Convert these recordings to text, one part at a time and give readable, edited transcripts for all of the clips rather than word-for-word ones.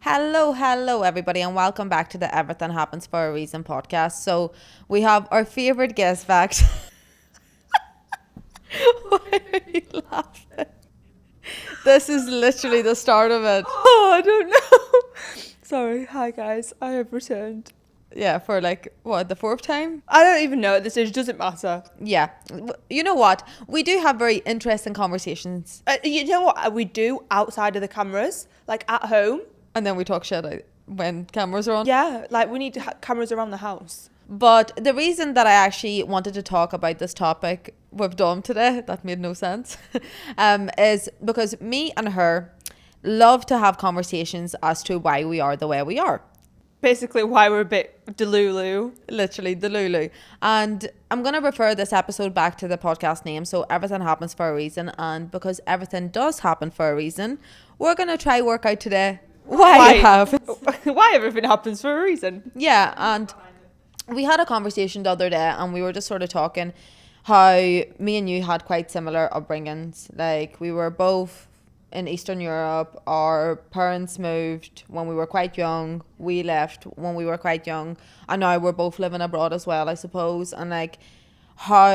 Hello, everybody, and welcome back to the Everything Happens for a Reason podcast. So we have our favorite guest back. Why are you laughing? This is literally the start of it. Oh, I don't know. Sorry. Hi, guys. I have returned. Yeah, for the fourth time? I don't even know at this age. Doesn't matter. Yeah. You know what? We do have very interesting conversations. You know what we do outside of the cameras, like at home. And then we talk shit when cameras are on. Yeah, like we need cameras around the house. But the reason that I actually wanted to talk about this topic with Dom today, that made no sense, is because me and her love to have conversations as to why we are the way we are. Basically, why we're a bit delulu. Literally, the Lulu. And I'm going to refer this episode back to the podcast name. So everything happens for a reason. And because everything does happen for a reason, we're going to try work out today why it happens. Why everything happens for a reason. Yeah, and we had a conversation the other day and we were just sort of talking how me and you had quite similar upbringings. Like, we were both in Eastern Europe. Our parents moved when we were quite young. We left when we were quite young. And now we're both living abroad as well, I suppose. And like how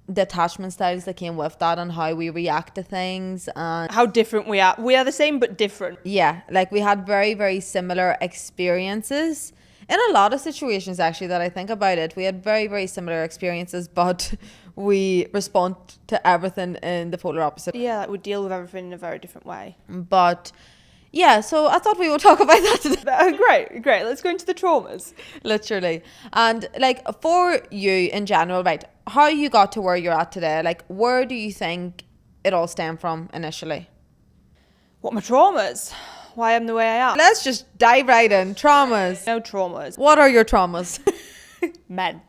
the attachment styles that came with that and how we react to things and how different we are. We are the same but different. Yeah, like we had very, very similar experiences in a lot of situations, actually, that I think about it. We had very, very similar experiences, but we respond to everything in the polar opposite. Yeah, like we deal with everything in a very different way. But yeah, so I thought we would talk about that today. Great. Let's go into the traumas. Literally. And like for you in general, right, how you got to where you're at today, like where do you think it all stemmed from initially? What, my traumas? Why I'm the way I am? Let's just dive right in. Traumas. No traumas. What are your traumas? Men.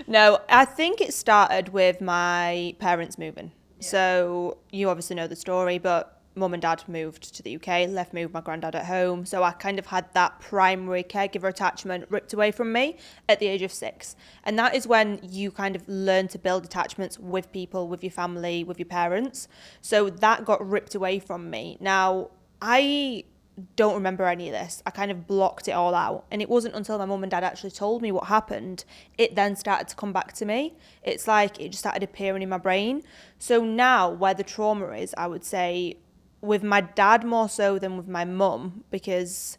No, I think it started with my parents moving. Yeah. So you obviously know the story, but mum and dad moved to the UK, left me with my granddad at home. So I kind of had that primary caregiver attachment ripped away from me at the age of 6. And that is when you kind of learn to build attachments with people, with your family, with your parents. So that got ripped away from me. Now, I don't remember any of this. I kind of blocked it all out. And it wasn't until my mum and dad actually told me what happened, it then started to come back to me. It's like it just started appearing in my brain. So now where the trauma is, I would say with my dad more so than with my mum, because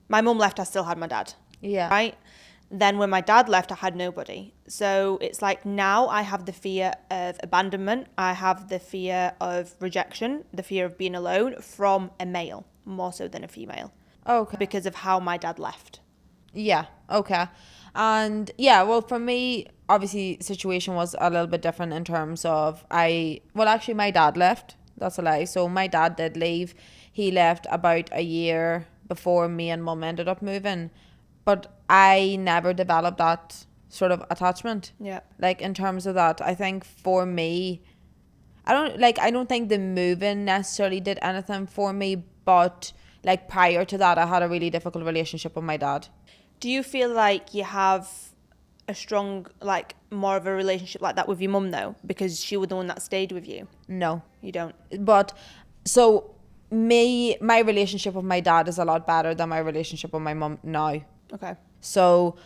my mum left, I still had my dad. Yeah. Right? Then when my dad left, I had nobody. So it's like now I have the fear of abandonment. I have the fear of rejection, the fear of being alone from a male, more so than a female. Okay. Because of how my dad left. Yeah, okay. And yeah, well, for me, obviously, situation was a little bit different in terms of actually, my dad left. That's a lie. So my dad did leave. He left about a year before me and mum ended up moving. But I never developed that sort of attachment. Yeah. Like in terms of that, I think for me, I don't think the moving necessarily did anything for me, but like prior to that, I had a really difficult relationship with my dad. Do you feel like you have a strong, like more of a relationship like that with your mum though? Because she was the one that stayed with you. No. You don't? But so my relationship with my dad is a lot better than my relationship with my mum now. Okay. So,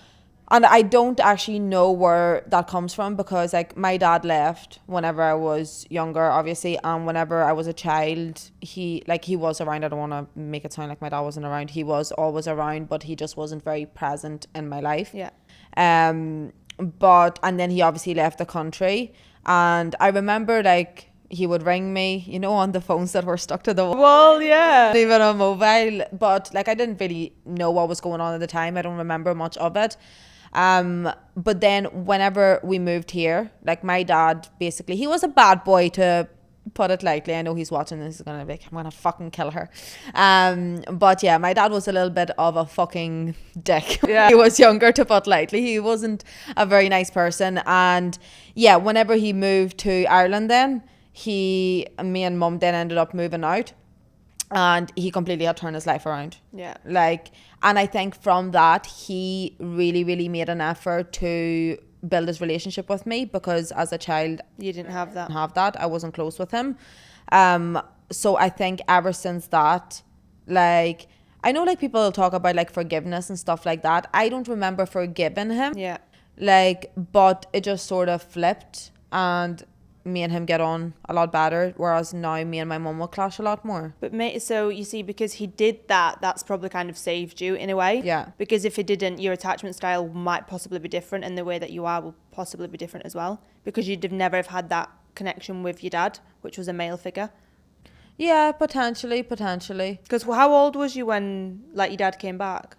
and I don't actually know where that comes from because like my dad left whenever I was younger, obviously, and whenever I was a child, he was around. I don't want to make it sound like my dad wasn't around. He was always around, but he just wasn't very present in my life. Yeah. And then he obviously left the country, and I remember like he would ring me, you know, on the phones that were stuck to the wall. Well, yeah. Even on mobile, but like I didn't really know what was going on at the time. I don't remember much of it. But then whenever we moved here, like my dad, basically, he was a bad boy, to put it lightly. I know he's watching this. He's gonna be like, I'm gonna fucking kill her. But yeah, my dad was a little bit of a fucking dick. Yeah. He was younger, to put lightly. He wasn't a very nice person. And yeah, whenever he moved to Ireland, then me and mum then ended up moving out, and he completely had turned his life around. Yeah. Like, and I think from that, he really, really made an effort to build his relationship with me, because as a child, You didn't have that. I wasn't close with him. So I think ever since that, like, I know like people talk about like forgiveness and stuff like that. I don't remember forgiving him. Yeah. Like, but it just sort of flipped, and me and him get on a lot better, whereas now me and my mum will clash a lot more. But mate, so you see, because he did that, that's probably kind of saved you in a way. Yeah. Because if he didn't, your attachment style might possibly be different, and the way that you are will possibly be different as well. Because you'd have never have had that connection with your dad, which was a male figure. Yeah, potentially. Because how old was you when like your dad came back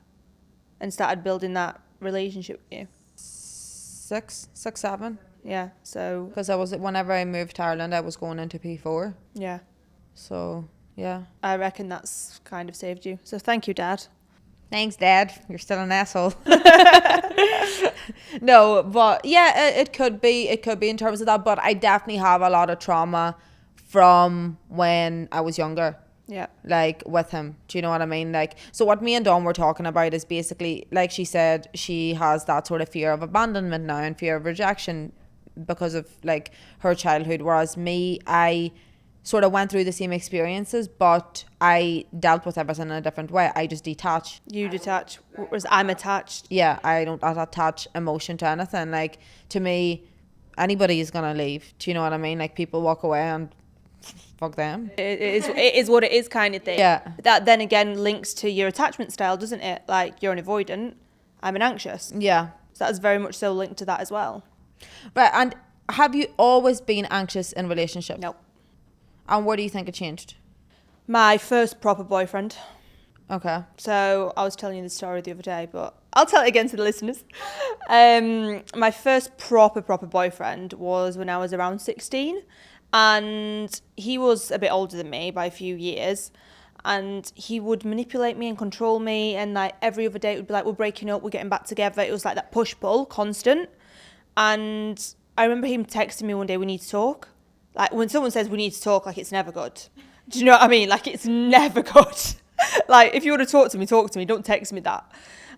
and started building that relationship with you? 6, 7. Yeah, so... Because whenever I moved to Ireland, I was going into P4. Yeah. So, yeah. I reckon that's kind of saved you. So thank you, Dad. Thanks, Dad. You're still an asshole. No, but yeah, it could be. It could be in terms of that. But I definitely have a lot of trauma from when I was younger. Yeah. Like with him. Do you know what I mean? Like, so what me and Dawn were talking about is basically, like she said, she has that sort of fear of abandonment now and fear of rejection because of like her childhood. Whereas me, I sort of went through the same experiences, but I dealt with everything in a different way. I just detach. You detach, whereas I'm attached. Yeah, I don't attach emotion to anything. Like, to me, anybody is gonna leave. Do you know what I mean? Like, people walk away and fuck them. It is what it is kind of thing. Yeah. That then again links to your attachment style, doesn't it? Like, you're an avoidant, I'm an anxious. Yeah. So that's very much so linked to that as well. Right, and have you always been anxious in relationships? No. And where do you think it changed? My first proper boyfriend. Okay. So I was telling you the story the other day, but I'll tell it again to the listeners. My first proper boyfriend was when I was around 16, and he was a bit older than me by a few years, and he would manipulate me and control me, and like every other day it would be like, we're breaking up, we're getting back together. It was like that push-pull, constant. And I remember him texting me one day, we need to talk. Like, when someone says we need to talk, like, it's never good. Do you know what I mean? Like, it's never good. Like, if you want to talk to me, don't text me that.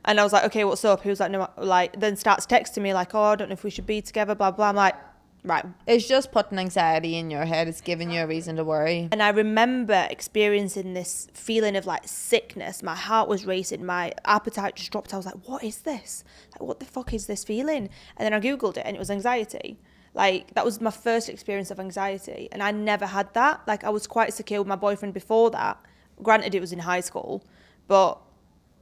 And I was like, okay, what's up? He was like, no, like, then starts texting me like, oh, I don't know if we should be together, blah, blah. I'm like, right. It's just putting anxiety in your head. It's giving you a reason to worry. And I remember experiencing this feeling of like sickness. My heart was racing. My appetite just dropped. I was like, what is this? Like, what the fuck is this feeling? And then I Googled it and it was anxiety. Like, that was my first experience of anxiety. And I never had that. Like, I was quite secure with my boyfriend before that. Granted, it was in high school, but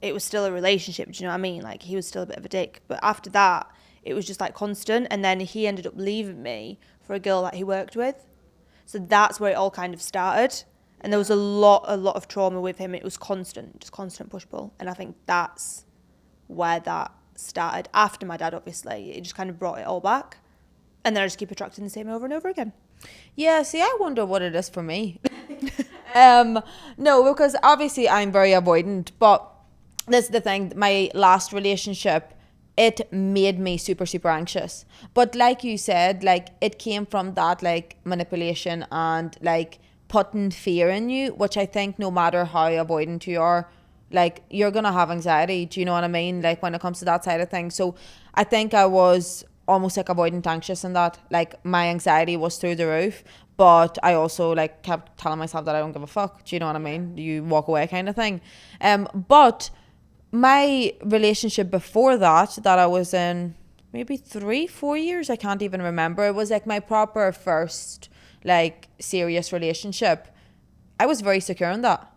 it was still a relationship. Do you know what I mean? Like, he was still a bit of a dick. But after that, it was just like constant. And then he ended up leaving me for a girl that he worked with. So that's where it all kind of started. And there was a lot of trauma with him. It was constant, just constant push-pull. And I think that's where that started. After my dad, obviously, it just kind of brought it all back. And then I just keep attracting the same over and over again. Yeah, see, I wonder what it is for me. No, because obviously I'm very avoidant, but this is the thing, my last relationship, it made me super anxious. But like you said, like, it came from that, like, manipulation and, like, putting fear in you, which I think no matter how avoidant you are, like, you're gonna have anxiety. Do you know what I mean? Like, when it comes to that side of things. So I think I was almost like avoidant anxious in that, like, my anxiety was through the roof, but I also like kept telling myself that I don't give a fuck. Do you know what I mean? You walk away kind of thing. But my relationship before that I was in, maybe 3-4 years, I can't even remember, it was like my proper first like serious relationship. I was very secure in that.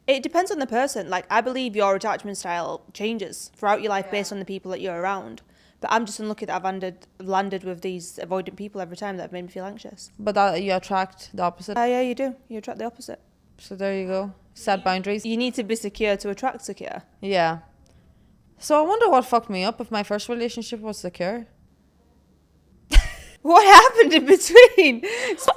It depends on the person. Like, I believe your attachment style changes throughout your life based on the people that you're around. But I'm just unlucky that I've landed with these avoidant people every time that have made me feel anxious. But that you attract the opposite. Yeah, you do. You attract the opposite. So there you go. Set boundaries. You need to be secure to attract secure. Yeah. So I wonder what fucked me up if my first relationship was secure. What happened in between?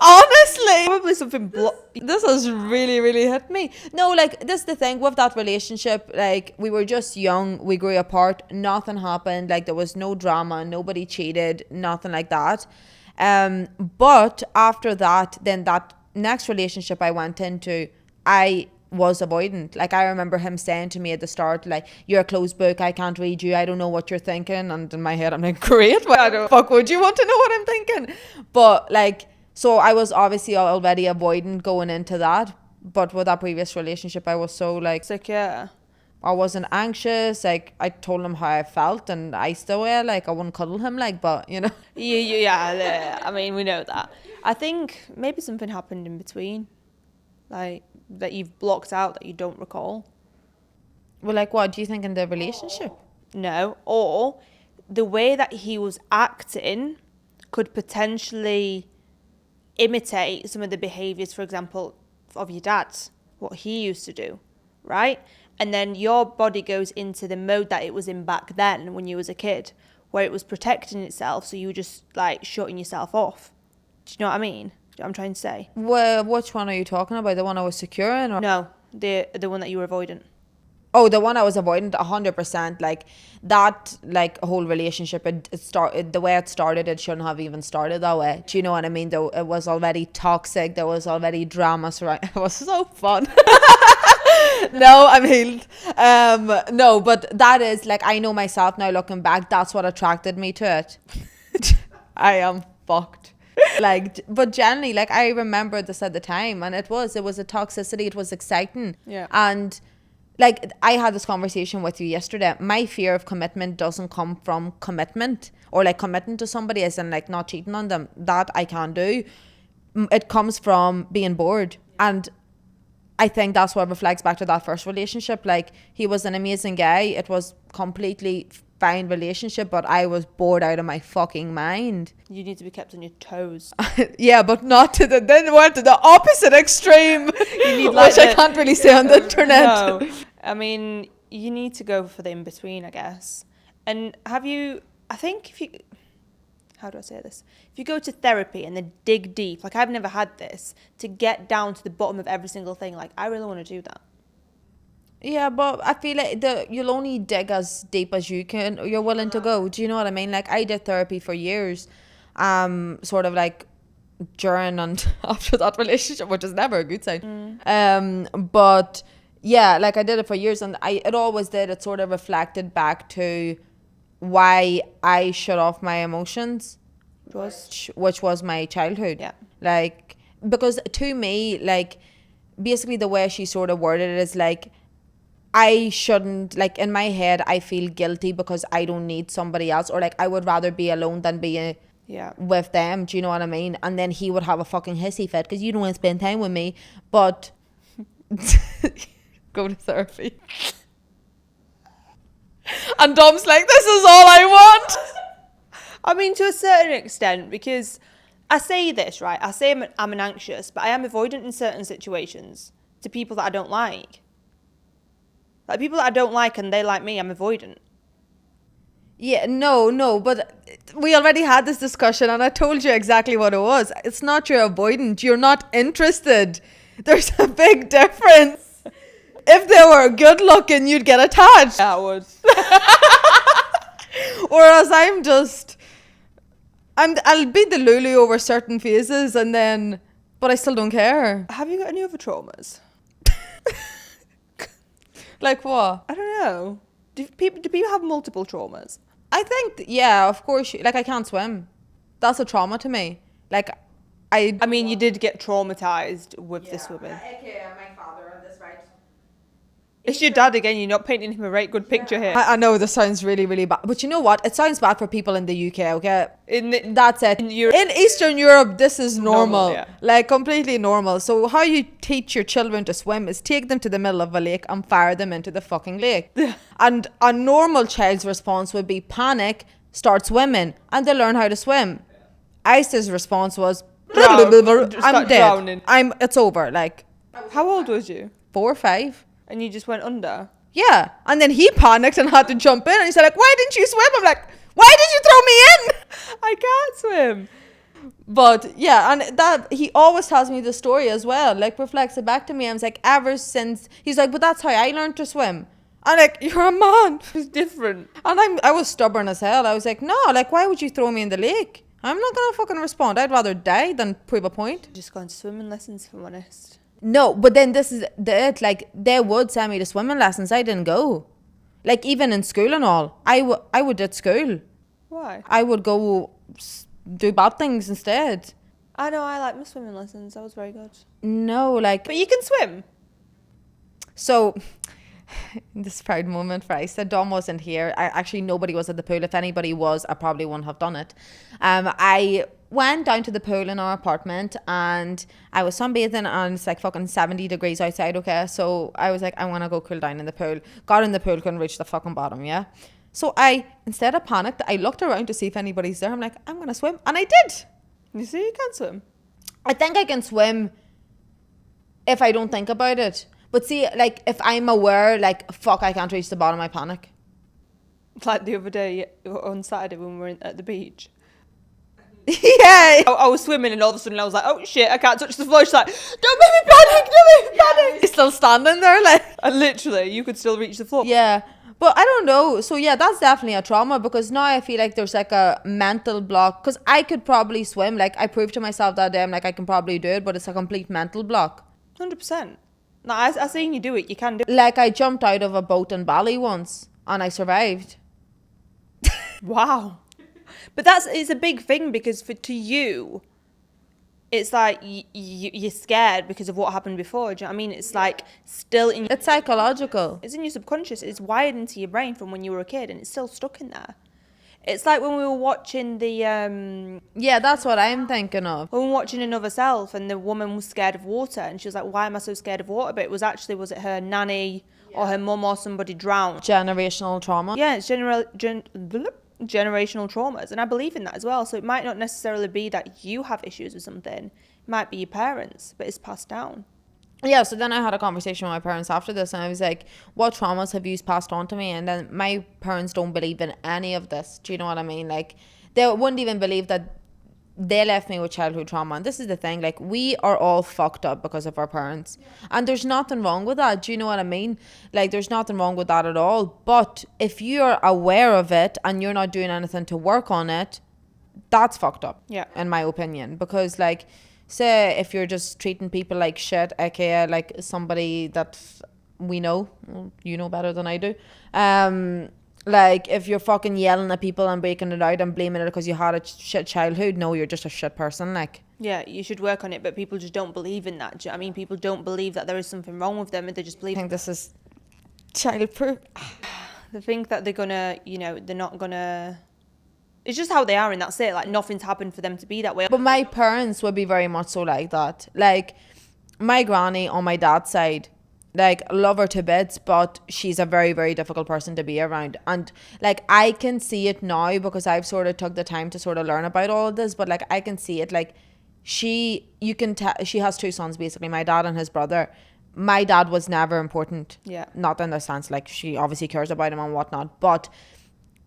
Honestly, probably something. This has really hit me. No, like, this is the thing with that relationship. Like, we were just young, we grew apart, nothing happened. Like, there was no drama, nobody cheated, nothing like that. But after that, then that next relationship I went into, I was avoidant. Like, I remember him saying to me at the start, like, you're a closed book, I can't read you, I don't know what you're thinking. And in my head I'm like, great, why the fuck would you want to know what I'm thinking? But like, so I was obviously already avoidant going into that, but with that previous relationship I was so like secure. I wasn't anxious. Like, I told him how I felt, and I still were. Like, I wouldn't cuddle him, like, but, you know. Yeah, I mean, we know that. I think maybe something happened in between, like, that you've blocked out that you don't recall. Well, like, what do you think in the relationship? No, or the way that he was acting could potentially imitate some of the behaviours, for example, of your dad, what he used to do, right? And then your body goes into the mode that it was in back then when you was a kid, where it was protecting itself, so you were just like shutting yourself off. Do you know what I mean? Do you know what I'm trying to say? Well, which one are you talking about? The one I was securing, or No, the one that you were avoidant. oh, the one I was avoiding? 100%. Like that, like whole relationship. It started the way it started. It shouldn't have even started that way. Do you know what I mean? Though it was already toxic. There was already drama surrounding. It was so fun. No, I'm healed. No, but that is like, I know myself now looking back, that's what attracted me to it. I am fucked. Like, but generally, like, I remember this at the time, and it was a toxicity. It was exciting. Yeah. And like, I had this conversation with you yesterday. My fear of commitment doesn't come from commitment, or like committing to somebody as in like not cheating on them. That I can do. It comes from being bored. And I think that's what reflects back to that first relationship. Like, he was an amazing guy. It was completely fine relationship, but I was bored out of my fucking mind. You need to be kept on your toes. Yeah, but not to the, then went to the opposite extreme. You need like which I can't really say on the internet. No, I mean, you need to go for the in-between, I guess. And have you, I think if you, how do I say this? If you go to therapy and then dig deep, like I've never had this, to get down to the bottom of every single thing, like I really want to do that. Yeah, but I feel like you'll only dig as deep as you're willing to go. Do you know what I mean? Like, I did therapy for years, sort of like during and after that relationship, which is never a good sign. But yeah, like I did it for years, and it always did. It sort of reflected back to why I shut off my emotions, which was my childhood. Yeah. Like, because to me, like, basically the way she sort of worded it is like, I shouldn't, like, in my head, I feel guilty because I don't need somebody else, or like I would rather be alone than be with them. Do you know what I mean? And then he would have a fucking hissy fit because you don't want to spend time with me, but go to therapy. And Dom's like, this is all I want. I mean, to a certain extent, because I say this, right? I say I'm an anxious, but I am avoidant in certain situations to people that I don't like. Like, people that I don't like and they like me, I'm avoidant. Yeah, no, but we already had this discussion and I told you exactly what it was. It's not you're avoidant, you're not interested. There's a big difference. If they were good looking, you'd get attached. Yeah, I would. Whereas I'll be the Lulu over certain phases, but I still don't care. Have you got any other traumas? Like what? I don't know. Do people have multiple traumas? I think, yeah, of course. Like, I can't swim. That's a trauma to me. Like, I mean, you did get traumatized with the swimming. Okay, my father on this, right? It's your dad again. You're not painting him a right good picture here. I know this sounds really, really bad. But you know what? It sounds bad for people in the UK, okay? That's it. In Eastern Europe, this is normal. Yeah. Like, completely normal. So how you teach your children to swim is take them to the middle of a lake and fire them into the fucking lake. And a normal child's response would be panic, start swimming, and they learn how to swim. Aiste's response was, I'm dead. Drowning. It's over. Like, How old was you? 4 or 5. And you just went under? Yeah. And then he panicked and had to jump in. And he said, like, why didn't you swim? I'm like, why did you throw me in? I can't swim. But yeah, and that he always tells me the story as well. Like, reflects it back to me. I was like, ever since, he's like, but that's how I learned to swim. I'm like, you're a man. It's different. And I was stubborn as hell. I was like, no, like, why would you throw me in the lake? I'm not gonna fucking respond. I'd rather die than prove a point. Just gone to swimming lessons, if I'm honest. No, but then this is it. Like, they would send me to swimming lessons. I didn't go. Like, even in school and all. I would at school. Why? I would go do bad things instead. I know, I like my swimming lessons. That was very good. No, like... But you can swim. So, this proud moment for Aiste. Dom wasn't here. Actually, nobody was at the pool. If anybody was, I probably wouldn't have done it. I went down to the pool in our apartment and I was sunbathing and it's like fucking 70 degrees outside, okay? So I was like, I want to go cool down in the pool. Got in the pool, couldn't reach the fucking bottom, yeah? So instead of panicked, I looked around to see if anybody's there. I'm like, I'm going to swim. And I did. You see, you can swim. I think I can swim if I don't think about it. But see, like, if I'm aware, like, fuck, I can't reach the bottom, I panic. Like the other day on Saturday when we were at the beach. Yeah. I was swimming and all of a sudden I was like, oh shit, I can't touch the floor. She's like, don't make me panic, don't make me panic. You're still standing there, like. And literally, you could still reach the floor. Yeah. But I don't know. So yeah, that's definitely a trauma because now I feel like there's like a mental block. Because I could probably swim. Like, I proved to myself that day, I'm like, I can probably do it, but it's a complete mental block. 100%. No, I seen you do it. You can do it. Like, I jumped out of a boat in Bali once and I survived. Wow. But it's a big thing because to you, it's like you're scared because of what happened before. Do you know what I mean? It's like still in... It's psychological. It's in your subconscious. It's wired into your brain from when you were a kid and it's still stuck in there. It's like when we were watching the... Yeah, that's what I'm thinking of. When we were watching Another Self and the woman was scared of water and she was like, why am I so scared of water? But it was actually, was it her nanny or her mum or somebody drowned? Generational trauma. Yeah, it's generational traumas. And I believe in that as well. So it might not necessarily be that you have issues with something. It might be your parents, but it's passed down. Yeah, so then I had a conversation with my parents after this and I was like, what traumas have you passed on to me? And then my parents don't believe in any of this. Do you know what I mean? Like, they wouldn't even believe that they left me with childhood trauma. And this is the thing, like, we are all fucked up because of our parents. And there's nothing wrong with that. Do you know what I mean? Like, there's nothing wrong with that at all. But if you're aware of it and you're not doing anything to work on it, that's fucked up. Yeah. In my opinion. Because, like, say if you're just treating people like shit, aka like somebody that we know, you know better than I do, like if you're fucking yelling at people and breaking it out and blaming it because you had a shit childhood, no, you're just a shit person. Like, yeah, you should work on it, but people just don't believe in that. Do you know what I mean? People don't believe that there is something wrong with them and they just believe... I think this is childproof. They think that they're gonna, you know, they're not gonna... It's just how they are and that's it. Like, nothing's happened for them to be that way. But my parents would be very much so like that. Like, my granny on my dad's side, like, love her to bits, but she's a very, very difficult person to be around. And, like, I can see it now because I've sort of took the time to sort of learn about all of this. But, like, I can see it. Like, she has two sons, basically, my dad and his brother. My dad was never important. Yeah. Not in the sense, like, she obviously cares about him and whatnot. But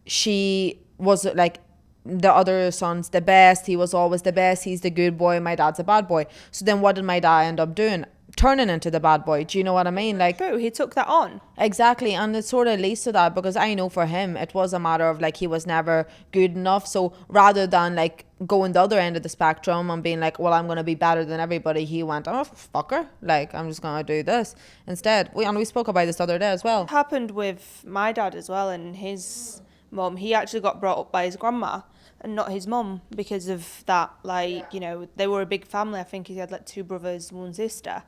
she was, like... the other son's the best. He was always the best. He's the good boy. My dad's a bad boy. So then what did my dad end up doing? Turning into the bad boy. Do you know what I mean? Like, true, he took that on. Exactly. And it sort of leads to that because I know for him it was a matter of like he was never good enough. So rather than like going the other end of the spectrum and being like, well, I'm going to be better than everybody, he went, oh, fucker, like, I'm just going to do this instead. We spoke about this the other day as well. It happened with my dad as well and his mum. He actually got brought up by his grandma and not his mum because of that. Like, you know, they were a big family. I think he had like 2 brothers, 1 sister,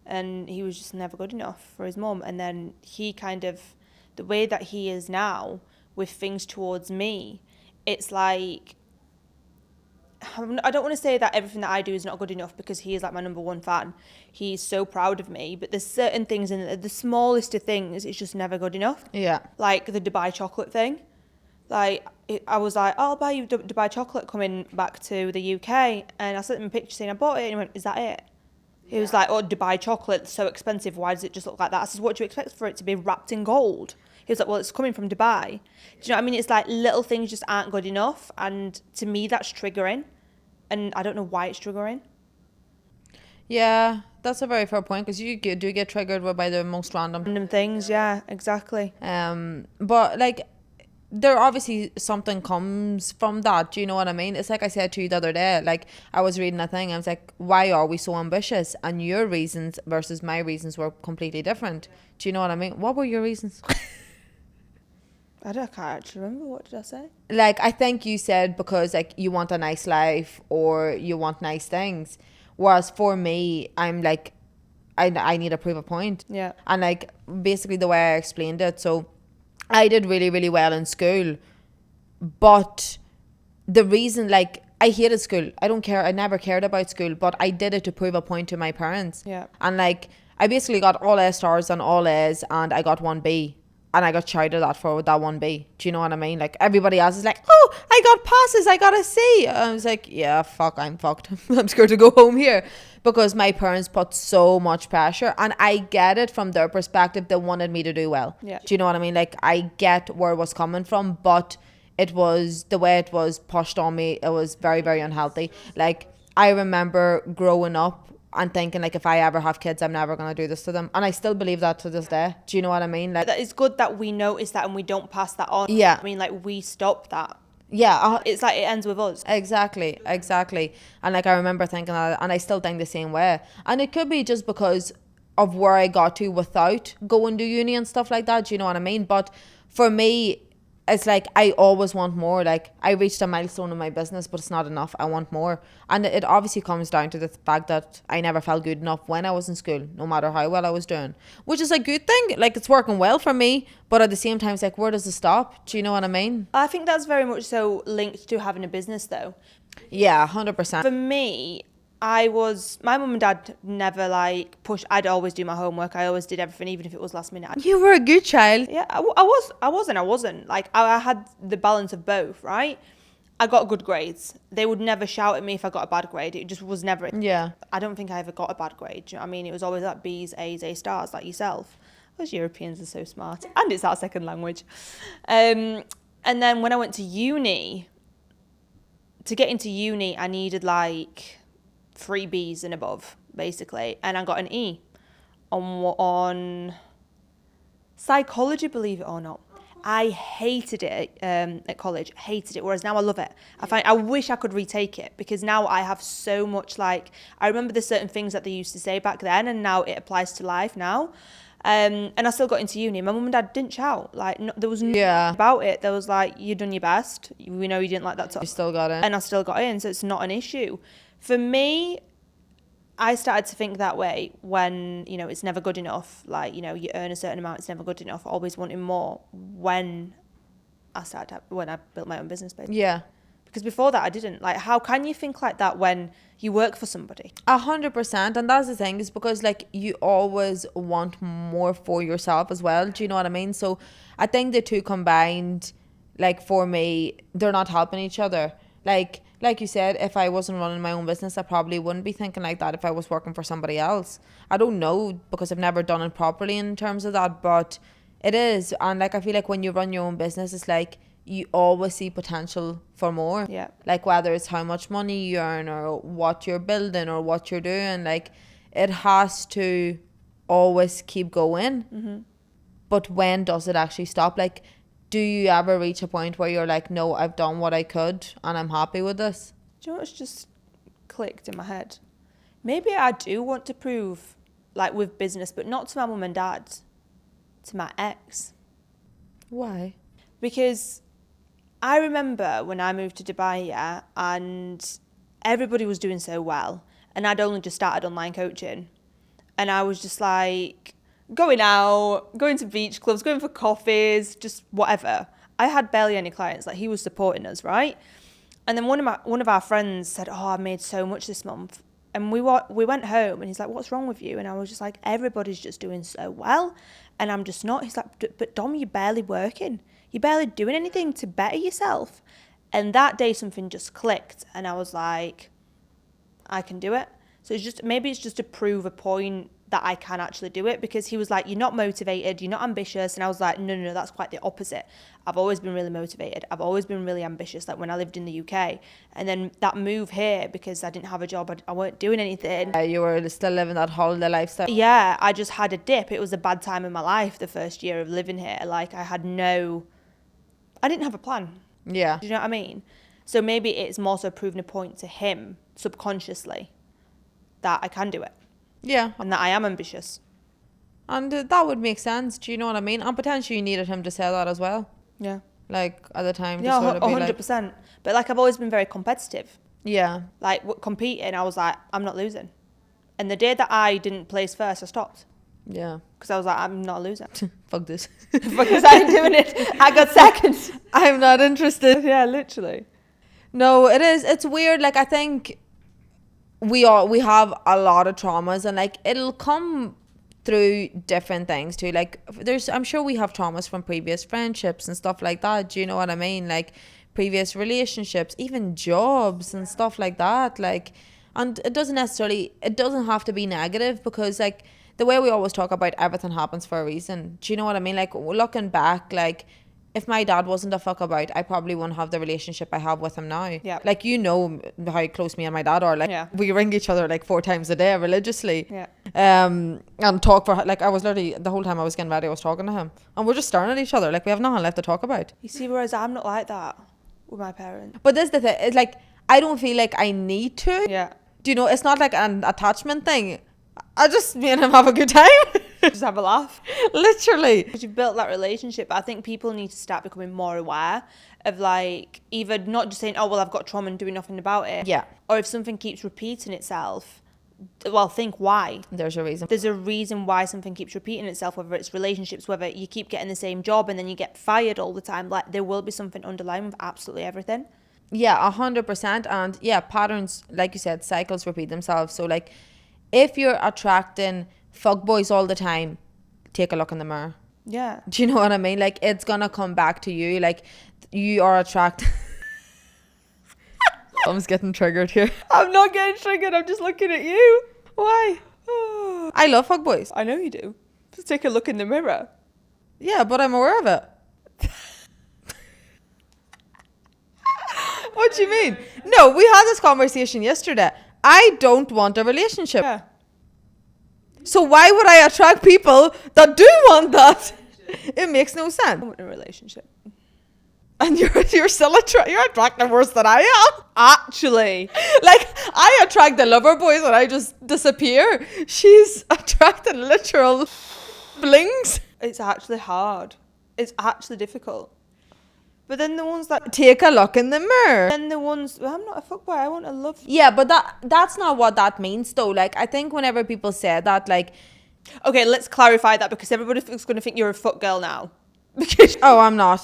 and he was just never good enough for his mum. And then he kind of, the way that he is now with things towards me, it's like, I don't want to say that everything that I do is not good enough because he is like my #1 fan. He's so proud of me, but there's certain things in the smallest of things, it's just never good enough. Yeah. Like the Dubai chocolate thing. Like, I was like, oh, I'll buy you Dubai chocolate coming back to the UK. And I sent him a picture saying I bought it. And he went, is that it? He was like, oh, Dubai chocolate, so expensive. Why does it just look like that? I said, what do you expect for it to be wrapped in gold? He was like, well, it's coming from Dubai. Do you know what I mean? It's like little things just aren't good enough. And to me, that's triggering. And I don't know why it's triggering. Yeah, that's a very fair point because you do get triggered by the most random things. Yeah, exactly. But like, there obviously something comes from that. Do you know what I mean? It's like I said to you the other day, like I was reading a thing, I was like, why are we so ambitious? And your reasons versus my reasons were completely different. Do you know what I mean? What were your reasons? I can't actually remember. What did I say? Like, I think you said because like you want a nice life or you want nice things. Whereas for me, I'm like, I need to prove a point. Yeah. And like basically the way I explained it, so I did really, really well in school, but the reason, like, I hated school. I don't care. I never cared about school, but I did it to prove a point to my parents. Yeah. And like, I basically got all A stars and all A's, and I got 1B. And I got shouted at for that 1B. Do you know what I mean? Like, everybody else is like, oh, I got passes, I got a C. I was like, yeah, fuck, I'm fucked. I'm scared to go home here. Because my parents put so much pressure. And I get it from their perspective. They wanted me to do well. Yeah. Do you know what I mean? Like, I get where it was coming from, but it was, the way it was pushed on me, it was very, very unhealthy. Like, I remember growing up and thinking, like, if I ever have kids, I'm never going to do this to them. And I still believe that to this day. Do you know what I mean? Like, That it's good that we notice that and we don't pass that on. Yeah. I mean, like, we stop that. yeah, It's like it ends with us. exactly. And like, I remember thinking that, and I still think the same way. And it could be just because of where I got to without going to uni and stuff like that. Do you know what I mean? But for me, it's like I always want more. Like, I reached a milestone in my business, but it's not enough. I want more. And it obviously comes down to the fact that I never felt good enough when I was in school, no matter how well I was doing, which is a good thing. Like, it's working well for me, but at the same time, it's like, where does it stop? Do you know what I mean? I think that's very much so linked to having a business, though. Yeah, 100%. For me, my mum and dad never like pushed. I'd always do my homework. I always did everything, even if it was last minute. You were a good child. Yeah, I wasn't. Like, I had the balance of both, right? I got good grades. They would never shout at me if I got a bad grade. It just was never. Yeah. I don't think I ever got a bad grade. Do you know what I mean? It was always like B's, A's, A stars, like yourself. Those Europeans are so smart. And it's our second language. And then when I went to uni, to get into uni, I needed like 3 B's and above, basically. And I got an E on psychology, believe it or not. I hated it at college, hated it, whereas now I love it. I wish I could retake it, because now I have so much, like, I remember the certain things that they used to say back then, and now it applies to life now. And I still got into uni. My mum and dad didn't shout. Like, no, there was nothing about it. There was like, you done your best. We know you didn't like that. You still got it. And I still got in, so it's not an issue. For me, I started to think that way when, you know, it's never good enough. Like, you know, you earn a certain amount, it's never good enough. Always wanting more when I built my own business, basically. Yeah. Because before that, I didn't. Like, how can you think like that when you work for somebody? 100%. And that's the thing, is because, like, you always want more for yourself as well. Do you know what I mean? So I think the two combined, like, for me, they're not helping each other. Like you said, if I wasn't running my own business, I probably wouldn't be thinking like that if I was working for somebody else. I don't know, because I've never done it properly in terms of that, but it is. And like, I feel like when you run your own business, it's like you always see potential for more. Yeah. Like, whether it's how much money you earn or what you're building or what you're doing, like, it has to always keep going. Mm-hmm. But when does it actually stop? Like, do you ever reach a point where you're like, no, I've done what I could and I'm happy with this? Do you know what's just clicked in my head? Maybe I do want to prove, like, with business, but not to my mum and dad, to my ex. Why? Because I remember when I moved to Dubai, yeah, and everybody was doing so well, and I'd only just started online coaching, and I was just like going out, going to beach clubs, going for coffees, just whatever. I had barely any clients. Like, he was supporting us, right? And then one of our friends said, "Oh, I made so much this month." And we went home, and he's like, "What's wrong with you?" And I was just like, "Everybody's just doing so well, and I'm just not." He's like, "But Dom, you're barely working. You're barely doing anything to better yourself." And that day something just clicked, and I was like, I can do it. So maybe it's just to prove a point that I can actually do it, because he was like, "You're not motivated, you're not ambitious." And I was like, no, that's quite the opposite. I've always been really motivated. I've always been really ambitious, like when I lived in the UK. And then that move here, because I didn't have a job, I weren't doing anything. You were still living that holiday lifestyle. Yeah, I just had a dip. It was a bad time in my life, the first year of living here. Like, I didn't have a plan. Yeah. Do you know what I mean? So maybe it's more so proving a point to him subconsciously that I can do it. Yeah. And that I am ambitious. And that would make sense. Do you know what I mean? And potentially you needed him to say that as well. Yeah. Like, at the time. Yeah, to sort of be 100%. like, But like, I've always been very competitive. yeah. Like, competing, I was like, I'm not losing. And the day that I didn't place first, I stopped. Yeah. Because I was like, I'm not a loser. Fuck this. Because I ain't doing it. I got second. I'm not interested. Yeah, literally. No, it is. It's weird. Like, I think we have a lot of traumas, and like it'll come through different things too. Like, I'm sure we have traumas from previous friendships and stuff like that. Do you know what I mean? Like previous relationships, even jobs and stuff like that. Like, and it doesn't have to be negative, because like the way we always talk about everything happens for a reason. Do you know what I mean? Like, looking back, like, if my dad wasn't a fuck about, I probably wouldn't have the relationship I have with him now. Yeah. Like, you know how close me and my dad are. Like, Yeah. we ring each other like 4 times a day religiously. Yeah. And talk for, like, I was literally, the whole time I was getting ready, I was talking to him. And we're just staring at each other. Like, we have nothing left to talk about. You see, whereas I'm not like that with my parents. But this is the thing. It's like, I don't feel like I need to. Yeah. Do you know, it's not like an attachment thing. I just, me and him have a good time. Just have a laugh. Literally. Because you've built that relationship. I think people need to start becoming more aware of, like, either not just saying, oh, well, I've got trauma and doing nothing about it. Yeah. Or if something keeps repeating itself, well, think why. There's a reason. There's a reason why something keeps repeating itself, whether it's relationships, whether you keep getting the same job and then you get fired all the time. Like, there will be something underlying with absolutely everything. Yeah, 100%. And yeah, patterns, like you said, cycles repeat themselves. So like, if you're attracting fuckboys all the time, take a look in the mirror. Yeah. Do you know what I mean? Like, it's gonna come back to you. Like, you are attracted. I'm just getting triggered here. I'm not getting triggered. I'm just looking at you. Why? I love fuckboys. I know you do. Just take a look in the mirror. Yeah, but I'm aware of it. What do you mean? No, we had this conversation yesterday. I don't want a relationship. Yeah. So why would I attract people that do want that? It makes no I sense. want a relationship. And you're still you're attracting worse than I am. Actually. Like, I attract the lover boys and I just disappear. She's attracting literal blings. It's actually hard. It's actually difficult. But then the ones that... Take a look in the mirror. Then the ones... Well, I'm not a fuckboy. I want a love... Yeah, but that's not what that means though. Like, I think whenever people say that, like... Okay, let's clarify that, because everybody's going to think you're a fuck girl now. Because Oh, I'm not.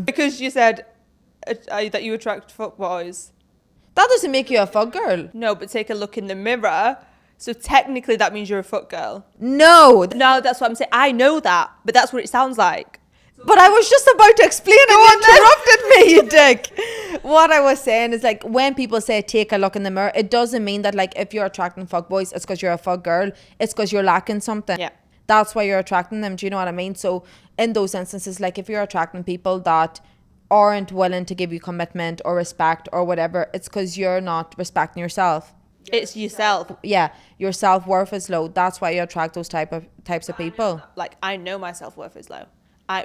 because you said that you attract fuckboys. That doesn't make you a fuck girl. No, but take a look in the mirror. So technically that means you're a fuck girl. No. No, that's what I'm saying. I know that, but that's what it sounds like. But I was just about to explain and you interrupted me, you dick. What I was saying is, like, when people say take a look in the mirror, it doesn't mean that, like, if you're attracting fuckboys, it's because you're a fuck girl. It's because you're lacking something. Yeah. That's why you're attracting them. Do you know what I mean? So in those instances, like, if you're attracting people that aren't willing to give you commitment or respect or whatever, it's because you're not respecting yourself. It's yourself. Yeah, your self-worth is low. That's why you attract those types of people. Like, I know my self-worth is low.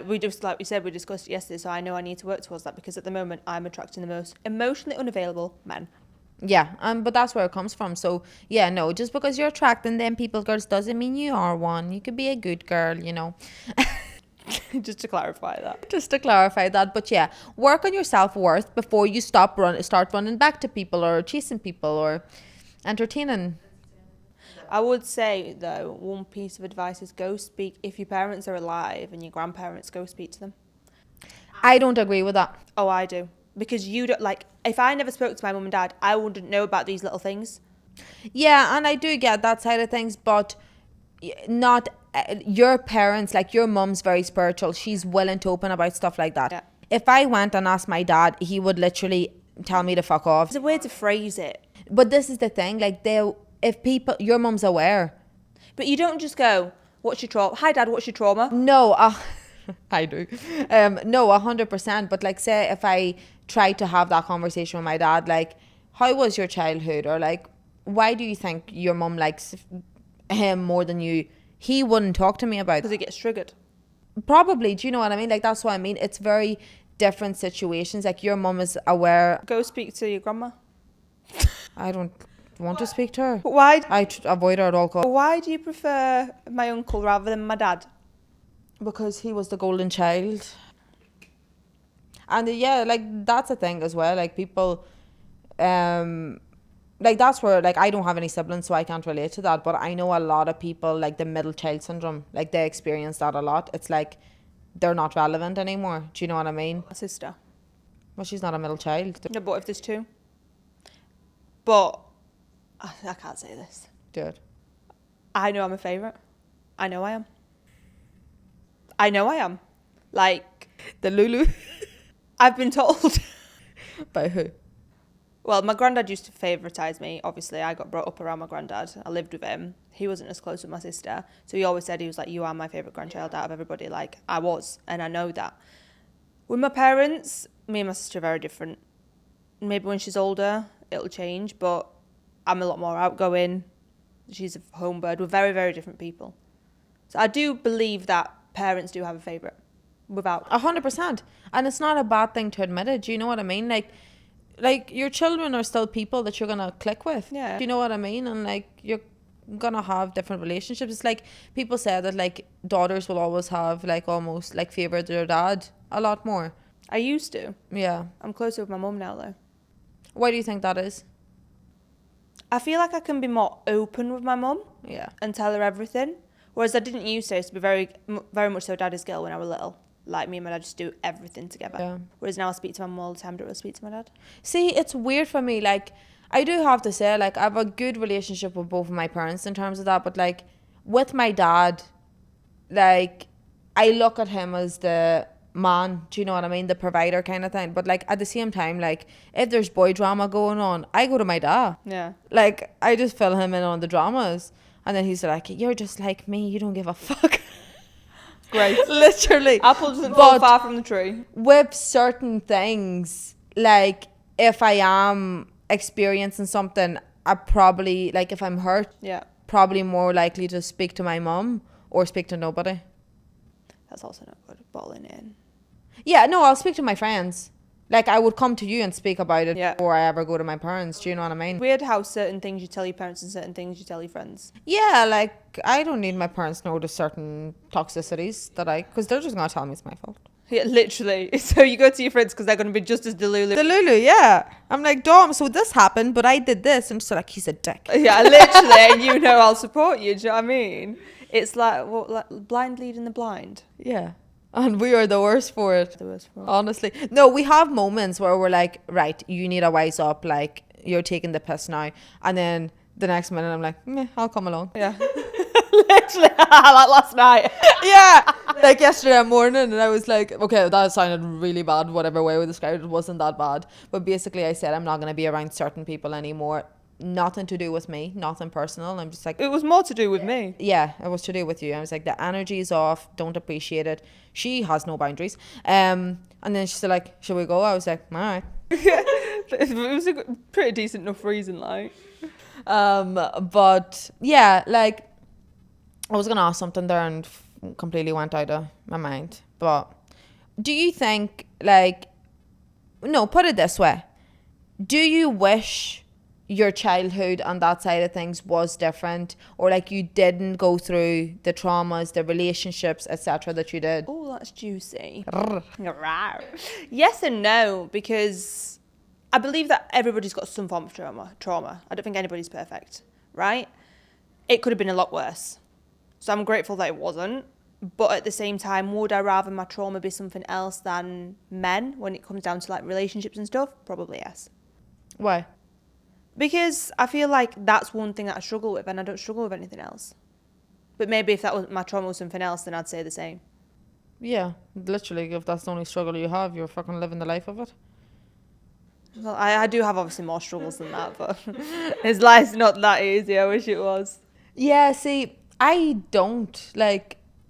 We just, like we said, we discussed it yesterday, so I know I need to work towards that, because at the moment I'm attracting the most emotionally unavailable men. Yeah, but that's where it comes from. So yeah, no, just because you're attracting them people, girls, doesn't mean you are one. You could be a good girl, you know. Just to clarify that. Just to clarify that. But yeah, work on your self-worth before you start running back to people or chasing people or entertaining. I would say, though, one piece of advice is go speak, if your parents are alive and your grandparents, go speak to them. I don't agree with that. Oh, I do. Because you don't, like, if I never spoke to my mum and dad, I wouldn't know about these little things. Yeah, and I do get that side of things, but not your parents, like your mum's very spiritual. She's willing to open about stuff like that. Yeah. If I went and asked my dad, he would literally tell me to fuck off. There's a way to phrase it. But this is the thing, like, if people, your mum's aware. But you don't just go, what's your trauma? Hi, Dad, what's your trauma? No, I do. No, 100%. But like, say if I tried to have that conversation with my dad, like, how was your childhood? Or like, why do you think your mum likes him more than you? He wouldn't talk to me about it. Because he gets triggered. Probably. Do you know what I mean? Like, that's what I mean. It's very different situations. Like, your mum is aware. Go speak to your grandma. I don't want to speak to her. Why? I avoid her at all costs. Why do you prefer my uncle rather than my dad? Because he was the golden child. And yeah, like, that's a thing as well. Like, people like that's where like I don't have any siblings, so I can't relate to that, but I know a lot of people like the middle child syndrome, like they experience that a lot. It's like they're not relevant anymore. Do you know what I mean? My sister. Well, she's not a middle child. No, but if there's two. But I can't say this. Dude. I know I'm a favourite. I know I am. I know I am. Like, The Lulu. I've been told. By who? Well, my granddad used to favouritize me. Obviously, I got brought up around my granddad. I lived with him. He wasn't as close with my sister. So he always said, he was like, you are my favourite grandchild out of everybody. Like, I was. And I know that. With my parents, me and my sister are very different. Maybe when she's older, it'll change. But I'm a lot more outgoing. She's a home bird. We're very, very different people. So I do believe that parents do have a favourite. Without 100%. And it's not a bad thing to admit it. Do you know what I mean? Like your children are still people that you're gonna click with. Yeah. Do you know what I mean? And like you're gonna have different relationships. It's like people say that like daughters will always have like almost like favour their dad a lot more. I used to. Yeah. I'm closer with my mum now though. Why do you think that is? I feel like I can be more open with my mum Yeah. and tell her everything. Whereas I didn't used to. I used to be very much so daddy's girl when I was little. Like me and my dad just do everything together. Yeah. Whereas now I speak to my mum all the time, don't really speak to my dad. See, it's weird for me. Like, I do have to say, like, I have a good relationship with both of my parents in terms of that. But, like, with my dad, like, I look at him as the man, do you know what I mean? The provider kind of thing. But, like, at the same time, like, if there's boy drama going on, I go to my dad. Yeah. Like, I just fill him in on the dramas. And then he's like, you're just like me. You don't give a fuck. Great. Literally. Apple doesn't fall far from the tree. With certain things, like if I am experiencing something, I probably, like if I'm hurt, Yeah. probably more likely to speak to my mum or speak to nobody. That's also not good. Balling in. Yeah, no, I'll speak to my friends. Like I would come to you and speak about it Yeah. before I ever go to my parents. Do you know what I mean? Weird how certain things you tell your parents and certain things you tell your friends. Yeah, like I don't need my parents to know the certain toxicities because they're just gonna tell me it's my fault. Yeah, literally. So you go to your friends because they're going to be just as delulu. The Lulu, yeah. I'm like, Dom, so this happened, but I did this. And she's like, he's a dick. Yeah, literally. And you know I'll support you. Do you know what I mean? It's like, what, like blind leading the blind. Yeah. And we are the worst for it. The worst for it. Honestly. No, we have moments where we're like, right, you need to wise up. Like, you're taking the piss now. And then the next minute, I'm like, meh, I'll come along. Yeah. Literally. Like last night. Yeah. Like yesterday morning, and I was like, okay, that sounded really bad. Whatever way we described it wasn't that bad. But basically, I said, I'm not going to be around certain people anymore. Nothing to do with me. Nothing personal. I'm just like, It was more to do with me. yeah, it was to do with you. I was like, the energy is off. Don't appreciate it. She has no boundaries. And then she said, like, should we go? I was like, all right. It was a pretty decent enough reason, like. But yeah, like, I was gonna ask something there and completely went out of my mind. But do you think, like, no, put it this way: do you wish your childhood on that side of things was different, or like you didn't go through the traumas, the relationships, etc. that you did? Oh, that's juicy. Yes and no, because I believe that everybody's got some form of trauma. I don't think anybody's perfect, right? It could have been a lot worse. So I'm grateful that it wasn't. But at the same time, would I rather my trauma be something else than men when it comes down to like relationships and stuff? Probably yes. Why? Because I feel like that's one thing that I struggle with, and I don't struggle with anything else. But maybe if that was my trauma was something else, then I'd say the same. Yeah, literally, if that's the only struggle you have, you're fucking living the life of it. Well, I do have obviously more struggles than that, but his life's not that easy. I wish it was. Yeah, see, I don't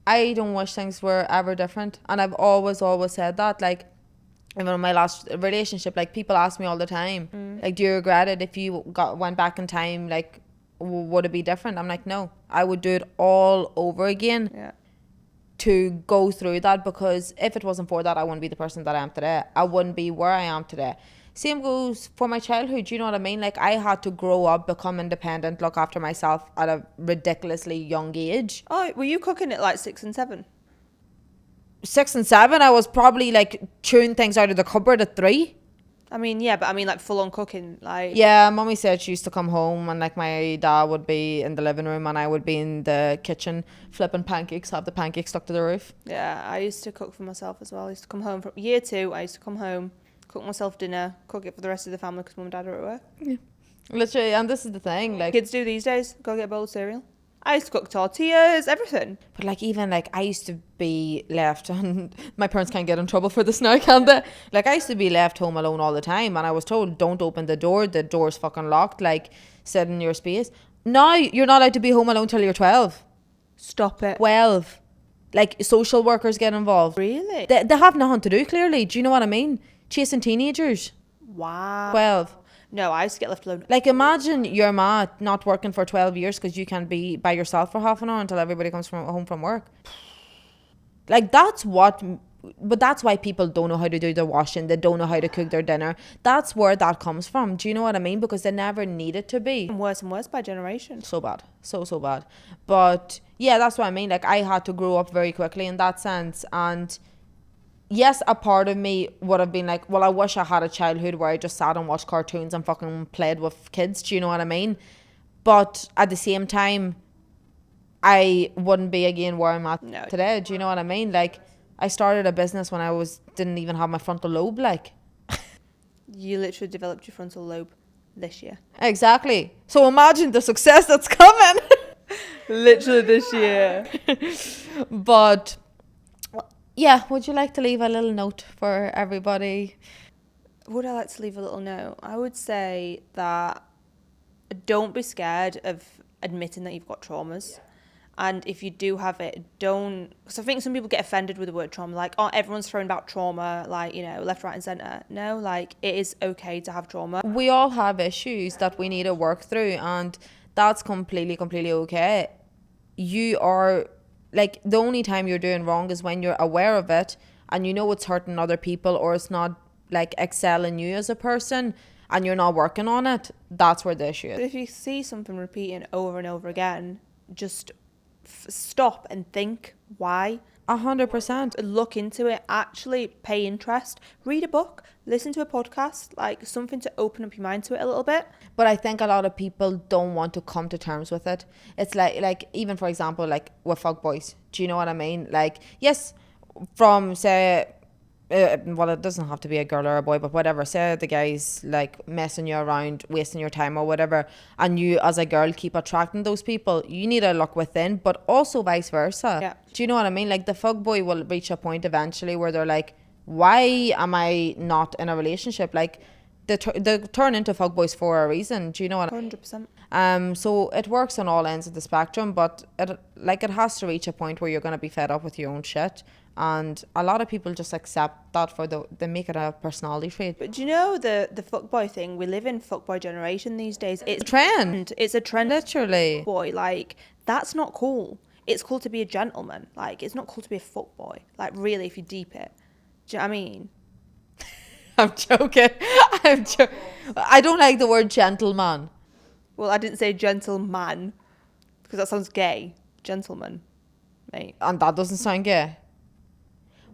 wish things were ever different, and I've always said that. Like, even in my last relationship, like, people ask me all the time, like, do you regret it? If you went back in time, like, would it be different? I'm like, no, I would do it all over again. Yeah. To go through that, because if it wasn't for that, I wouldn't be the person that I am today. I wouldn't be where I am today. Same goes for my childhood. You know what I mean? Like, I had to grow up, become independent, look after myself at a ridiculously young age. Oh, were you cooking at like 6 and 7? 6 and 7, I was probably like chewing things out of the cupboard at 3. I mean, yeah, but I mean, like, full-on cooking, like... Yeah, mummy said she used to come home and like my dad would be in the living room and I would be in the kitchen flipping pancakes, have the pancakes stuck to the roof. Yeah, I used to cook for myself as well. I used to come home from year 2. I used to come home, cook myself dinner, cook it for the rest of the family because mum and dad are at work. Yeah. Literally, and this is the thing, like... Kids do these days, go get a bowl of cereal. I used to cook tortillas, everything. But like even like I used to be left and my parents can't get in trouble for this now, can they? Like I used to be left home alone all the time and I was told don't open the door's fucking locked, like sit in your space. Now you're not allowed to be home alone till you're 12. Stop it. 12. Like social workers get involved. Really? They have nothing to do clearly. Do you know what I mean? Chasing teenagers. Wow. 12. No, I used to get left alone. Like imagine your ma not working for 12 years because you can be by yourself for half an hour until everybody comes from home from work. Like that's why people don't know how to do their washing. They don't know how to cook their dinner. That's where that comes from. Do you know what I mean? Because they never need it to be. And worse by generation. So bad. So bad. But yeah, that's what I mean. Like I had to grow up very quickly in that sense. And yes, a part of me would have been like, well, I wish I had a childhood where I just sat and watched cartoons and fucking played with kids. Do you know what I mean? But at the same time, I wouldn't be again where I'm at today. Do you know what I mean? Like, I started a business when I didn't even have my frontal lobe. Like, you literally developed your frontal lobe this year. Exactly. So imagine the success that's coming. Literally this year. But yeah, would you like to leave a little note for everybody? Would I like to leave a little note? I would say that don't be scared of admitting that you've got traumas. And if you do have it, don't... Because I think some people get offended with the word trauma. Like, oh, everyone's throwing about trauma, like, you know, left, right and centre. No, like, it is okay to have trauma. We all have issues that we need to work through. And that's completely okay. You are... Like, the only time you're doing wrong is when you're aware of it and you know it's hurting other people or it's not, like, excelling you as a person and you're not working on it. That's where the issue is. But if you see something repeating over and over again, just stop and think why. 100%. Look into it. Actually pay interest. Read a book. Listen to a podcast. Like, something to open up your mind to it a little bit. But I think a lot of people don't want to come to terms with it. It's like even for example, like with fuckboys. Do you know what I mean? Like, yes, from say, well, it doesn't have to be a girl or a boy, but whatever. Say the guy's like messing you around, wasting your time or whatever, and you as a girl keep attracting those people. You need to look within, but also vice versa. Yeah. Do you know what I mean? Like the fuckboy will reach a point eventually where they're like, why am I not in a relationship? Like they turn into fuckboys for a reason. Do you know what? 100%. So it works on all ends of the spectrum, but it has to reach a point where you're gonna be fed up with your own shit. And a lot of people just accept that they make it a personality trait. But do you know the fuckboy thing? We live in fuckboy generation these days. It's a trend. It's a trend. Literally. Boy, like, that's not cool. It's cool to be a gentleman. Like, it's not cool to be a fuckboy. Like, really, if you deep it. Do you know what I mean? I'm joking. I don't like the word gentleman. Well, I didn't say gentleman because that sounds gay. Gentleman, mate. And that doesn't sound gay.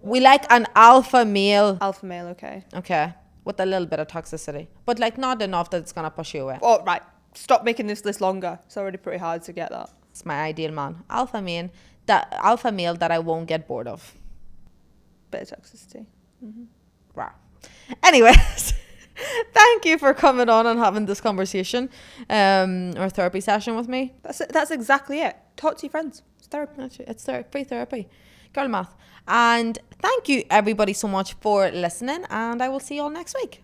We like an alpha male. Alpha male, okay. Okay. With a little bit of toxicity. But like not enough that it's going to push you away. Oh, right. Stop making this list longer. It's already pretty hard to get that. It's my ideal man. Alpha male that I won't get bored of. Bit of toxicity. Mm-hmm. Wow. Anyways, thank you for coming on and having this conversation or therapy session with me. That's exactly it. Talk to your friends. It's therapy. It's free therapy. Girl math. And thank you everybody so much for listening, and I will see you all next week.